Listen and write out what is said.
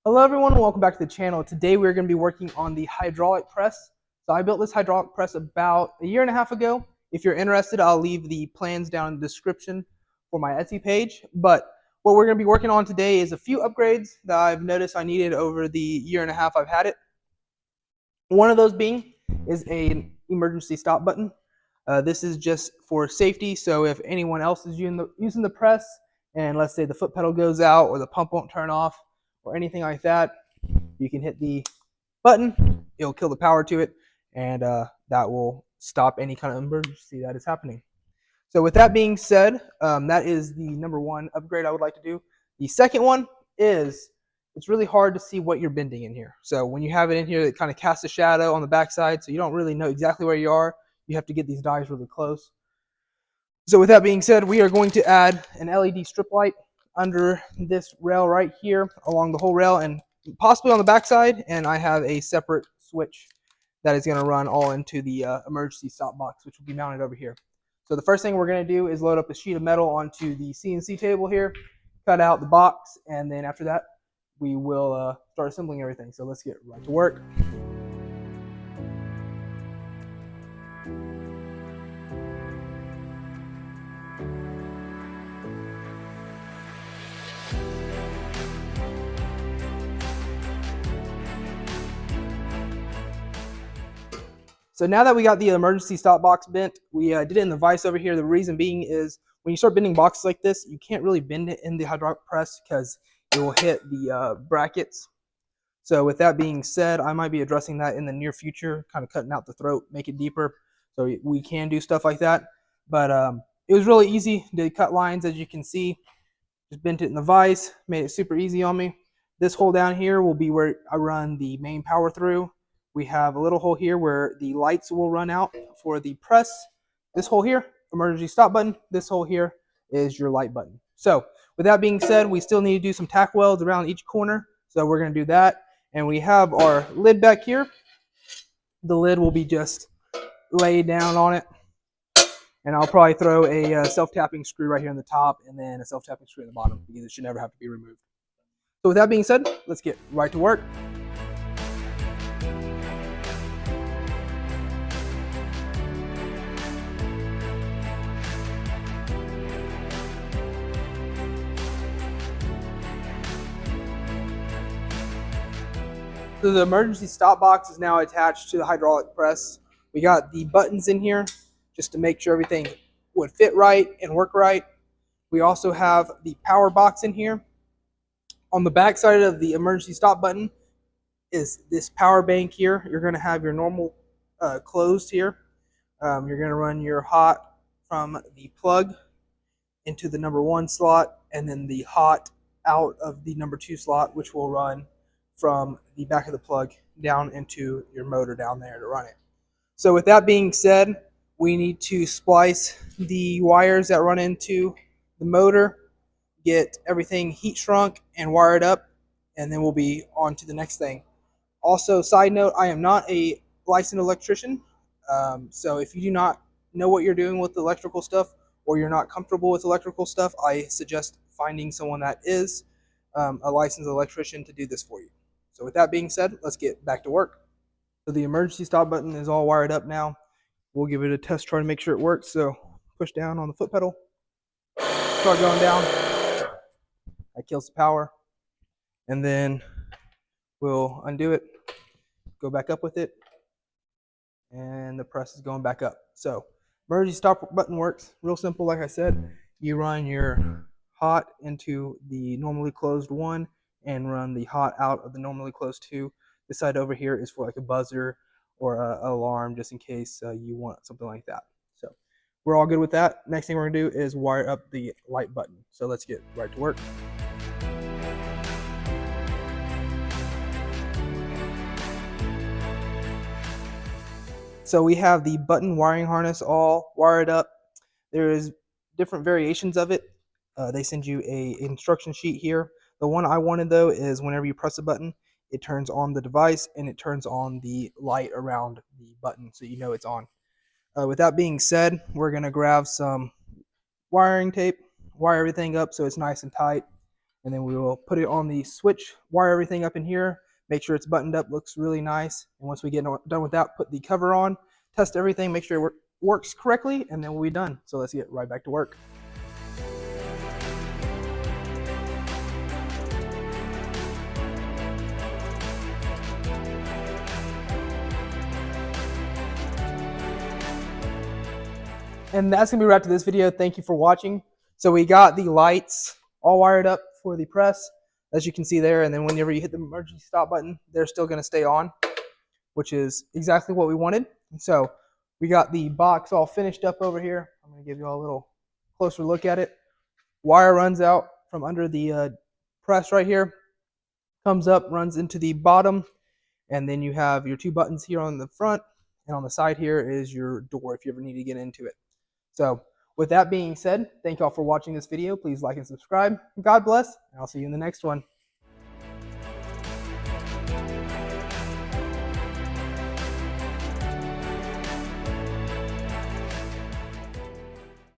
Hello everyone and welcome back to the channel. Today we're going to be working on the hydraulic press. So I built this hydraulic press about a year and a half ago. If you're interested, I'll leave the plans down in the description for my Etsy page. But what we're going to be working on today is a few upgrades that I've noticed I needed over the year and a half I've had it. One of those being is an emergency stop button. This is just for safety, so if anyone else is using the press and let's say the foot pedal goes out or the pump won't turn off or anything like that, you can hit the button, it'll kill the power to it, and that will stop any kind of emergency that is happening. So with that being said, that is the number one upgrade I would like to do. The second one is it's really hard to see what you're bending in here. So when you have it in here, it kind of casts a shadow on the backside, so you don't really know exactly where you are. You have to get these dies really close. So with that being said, we are going to add an LED strip light under this rail right here along the whole rail and possibly on the backside, and I have a separate switch that is going to run all into the emergency stop box, which will be mounted over here. So the first thing we're going to do is load up a sheet of metal onto the CNC table here, cut out the box, and then after that we will start assembling everything. So let's get right to work. So now that we got the emergency stop box bent, we did it in the vise over here. The reason being is when you start bending boxes like this, you can't really bend it in the hydraulic press because it will hit the brackets. So with that being said, I might be addressing that in the near future, kind of cutting out the throat, make it deeper. So we can do stuff like that. But it was really easy to cut lines, as you can see. Just bent it in the vise, made it super easy on me. This hole down here will be where I run the main power through. We have a little hole here where the lights will run out for the press. This hole here, emergency stop button. This hole here is your light button. So with that being said, we still need to do some tack welds around each corner. So we're going to do that. And we have our lid back here. The lid will be just laid down on it. And I'll probably throw a self-tapping screw right here on the top and then a self-tapping screw in the bottom because it should never have to be removed. So with that being said, let's get right to work. So the emergency stop box is now attached to the hydraulic press. We got the buttons in here just to make sure everything would fit right and work right. We also have the power box in here. On the back side of the emergency stop button is this power bank here. You're going to have your normal closed here. You're going to run your hot from the plug into the number 1 slot and then the hot out of the number 2 slot, which will run from the back of the plug down into your motor down there to run it. So with that being said, we need to splice the wires that run into the motor, get everything heat shrunk and wired up, and then we'll be on to the next thing. Also, side note, I am not a licensed electrician, so if you do not know what you're doing with electrical stuff or you're not comfortable with electrical stuff, I suggest finding someone that is a licensed electrician to do this for you. So with that being said, let's get back to work. So the emergency stop button is all wired up now. We'll give it a test, try to make sure it works. So push down on the foot pedal, start going down. That kills the power. And then we'll undo it, go back up with it, and the press is going back up. So emergency stop button works real simple. Like I said, you run your hot into the normally closed 1 and run the hot out of the normally closed 2. This side over here is for like a buzzer or an alarm just in case you want something like that. So we're all good with that. Next thing we're going to do is wire up the light button. So let's get right to work. So we have the button wiring harness all wired up. There is different variations of it. They send you a instruction sheet here. The one I wanted though is whenever you press a button, it turns on the device and it turns on the light around the button so you know it's on. With that being said, we're going to grab some wiring tape, wire everything up so it's nice and tight, and then we will put it on the switch, wire everything up in here, make sure it's buttoned up, looks really nice. And once we get done with that, put the cover on, test everything, make sure it works correctly, and then we'll be done. So let's get right back to work. And that's gonna be wrapped to this video. Thank you for watching. So we got the lights all wired up for the press, as you can see there. And then whenever you hit the emergency stop button, they're still gonna stay on, which is exactly what we wanted. And so we got the box all finished up over here. I'm gonna give you all a little closer look at it. Wire runs out from under the press right here, comes up, runs into the bottom, and then you have your two buttons here on the front, and on the side here is your door if you ever need to get into it. So with that being said, thank you all for watching this video. Please like and subscribe. God bless, and I'll see you in the next one.